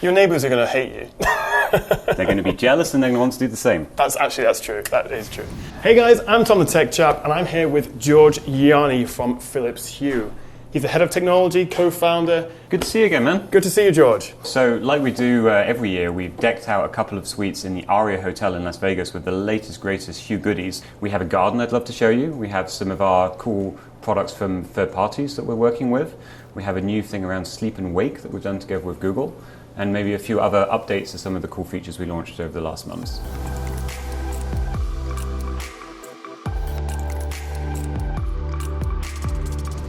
Your neighbours are going to hate you. They're going to be jealous and they're going to want to do the same. That's true. That is true. Hey guys, I'm Tom the Tech Chap, and I'm here with George Gianni from Philips Hue. He's the head of technology, co-founder. Good to see you again, man. Good to see you, George. So, like we do every year, we've decked out a couple of suites in the Aria Hotel in Las Vegas with the latest, greatest Hue goodies. We have a garden I'd love to show you. We have some of our cool products from third parties that we're working with. We have a new thing around sleep and wake that we've done together with Google, and maybe a few other updates to some of the cool features we launched over the last months.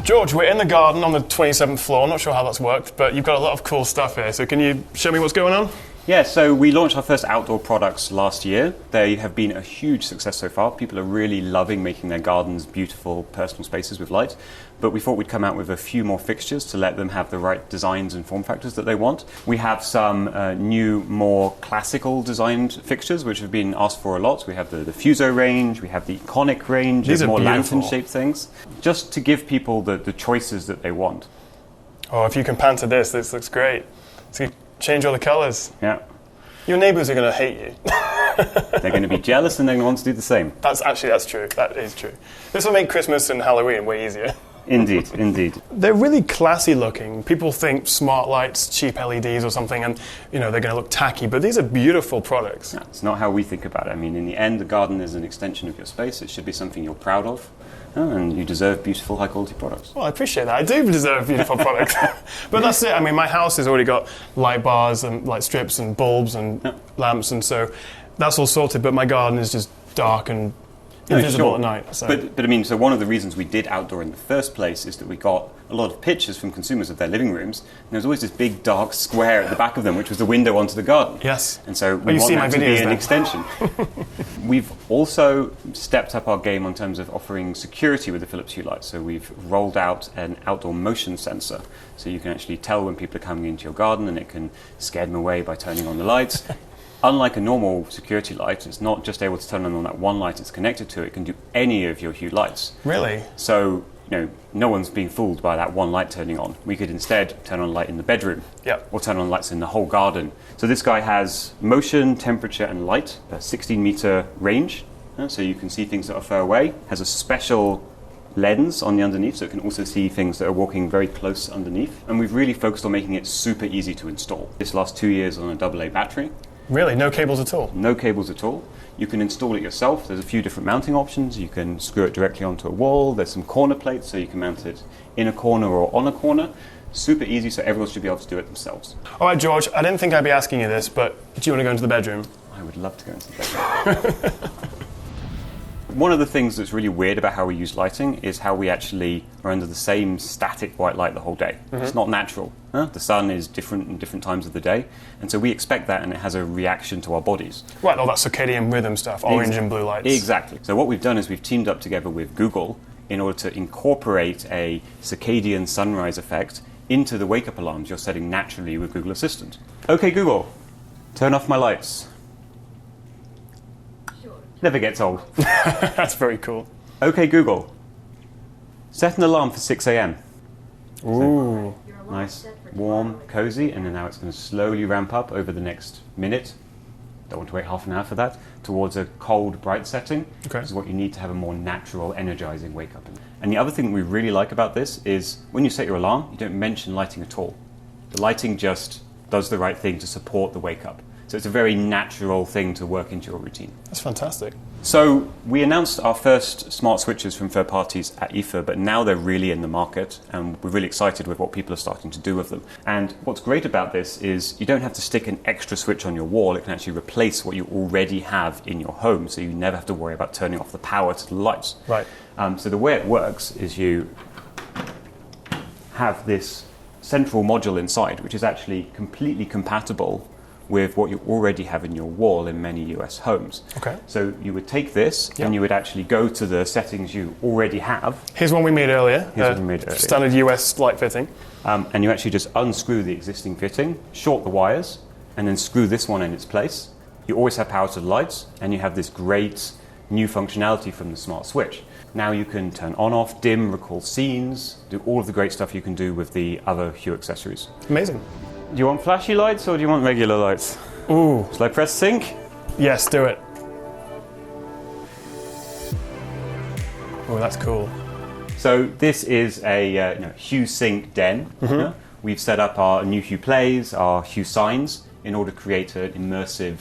George, we're in the garden on the 27th floor. I'm not sure how that's worked, but you've got a lot of cool stuff here. So can you show me what's going on? Yeah, so we launched our first outdoor products last year. They have been a huge success so far. People are really loving making their gardens beautiful personal spaces with light. But we thought we'd come out with a few more fixtures to let them have the right designs and form factors that they want. We have some new, more classical designed fixtures, which have been asked for a lot. We have the Fuso range, we have the Iconic range, these are more beautiful lantern-shaped things, just to give people the choices that they want. Oh, if you can pan to this looks great. So change all the colours. Yeah. Your neighbours are going to hate you. They're going to be jealous and they're going to want to do the same. That's true. That is true. This will make Christmas and Halloween way easier. Indeed, indeed. They're really classy looking. People think smart lights, cheap LEDs or something, and they're going to look tacky, but these are beautiful products. No, it's not how we think about it. I mean, in the end, the garden is an extension of your space. It should be something you're proud of, and you deserve beautiful, high-quality products. Well, I appreciate that. I do deserve beautiful products. But that's it. I mean, my house has already got light bars and light strips and bulbs and lamps, and so that's all sorted, but my garden is just dark and invisible at night. So. But I mean, so one of the reasons we did outdoor in the first place is that we got a lot of pictures from consumers of their living rooms, and there was always this big dark square at the back of them, which was the window onto the garden. Yes. And so we want that to be an extension. We've also stepped up our game on terms of offering security with the Philips Hue lights. So we've rolled out an outdoor motion sensor, so you can actually tell when people are coming into your garden, and it can scare them away by turning on the lights. Unlike a normal security light, it's not just able to turn on that one light it's connected to. It can do any of your Hue lights. Really? So, no one's being fooled by that one light turning on. We could instead turn on a light in the bedroom, or turn on lights in the whole garden. So this guy has motion, temperature, and light, a 16-meter range, so you can see things that are far away. Has a special lens on the underneath, so it can also see things that are walking very close underneath. And we've really focused on making it super easy to install. This lasts 2 years on a AA battery. Really? No cables at all? No cables at all. You can install it yourself. There's a few different mounting options. You can screw it directly onto a wall. There's some corner plates, so you can mount it in a corner or on a corner. Super easy, so everyone should be able to do it themselves. All right, George, I didn't think I'd be asking you this, but do you want to go into the bedroom? I would love to go into the bedroom. One of the things that's really weird about how we use lighting is how we actually are under the same static white light the whole day. It's not natural. The sun is different in different times of the day, and so we expect that, and it has a reaction to our bodies. Right, all that circadian rhythm stuff, orange and blue lights. Exactly. So what we've done is we've teamed up together with Google in order to incorporate a circadian sunrise effect into the wake-up alarms you're setting naturally with Google Assistant. Okay, Google, turn off my lights. Never gets old. That's very cool. Okay, Google, set an alarm for 6 a.m. Ooh. So, nice, warm, cozy, and then now it's going to slowly ramp up over the next minute. Don't want to wait half an hour for that, towards a cold, bright setting. Okay. Which is what you need to have a more natural, energizing wake up. And the other thing we really like about this is when you set your alarm, you don't mention lighting at all. The lighting just does the right thing to support the wake up. So it's a very natural thing to work into your routine. That's fantastic. So we announced our first smart switches from third parties at IFA, but now they're really in the market, and we're really excited with what people are starting to do with them. And what's great about this is you don't have to stick an extra switch on your wall. It can actually replace what you already have in your home, so you never have to worry about turning off the power to the lights. Right. So the way it works is you have this central module inside, which is actually completely compatible with what you already have in your wall in many US homes. Okay. So you would take this and you would actually go to the settings you already have. Here's one we made earlier. Here's one we made earlier. Standard US light fitting. And you actually just unscrew the existing fitting, short the wires, and then screw this one in its place. You always have power to the lights, and you have this great new functionality from the smart switch. Now you can turn on, off, dim, recall scenes, do all of the great stuff you can do with the other Hue accessories. Amazing. Do you want flashy lights or do you want regular lights? Ooh. Shall I press sync? Yes, do it. Oh, that's cool. So this is a Hue Sync den. We've set up our new Hue plays, our Hue signs, in order to create an immersive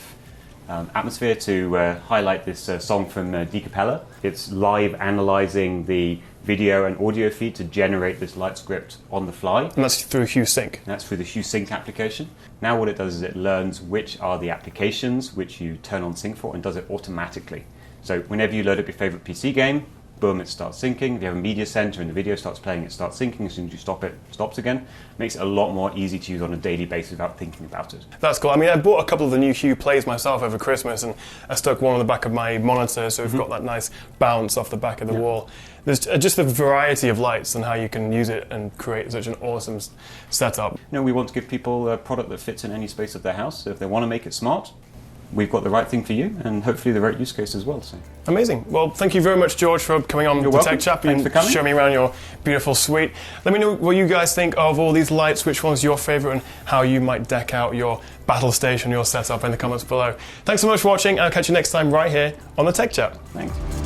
atmosphere to highlight this song from Di Capella. It's live analysing the video and audio feed to generate this light script on the fly. And that's through Hue Sync? That's through the Hue Sync application. Now what it does is it learns which are the applications which you turn on sync for and does it automatically. So whenever you load up your favourite PC game, boom, it starts syncing. If you have a media center and the video starts playing, it starts syncing. As soon as you stop it, it stops again. Makes it a lot more easy to use on a daily basis without thinking about it. That's cool. I mean, I bought a couple of the new Hue plays myself over Christmas, and I stuck one on the back of my monitor, so we've got that nice bounce off the back of the wall. There's just the variety of lights and how you can use it and create such an awesome setup. We want to give people a product that fits in any space of their house. So if they want to make it smart, we've got the right thing for you, and hopefully the right use case as well. So. Amazing. Well, thank you very much, George, for coming on to Tech Chap and show me around your beautiful suite. Let me know what you guys think of all these lights, which one's your favourite, and how you might deck out your battle station, your setup in the comments below. Thanks so much for watching, and I'll catch you next time right here on the Tech Chap. Thanks.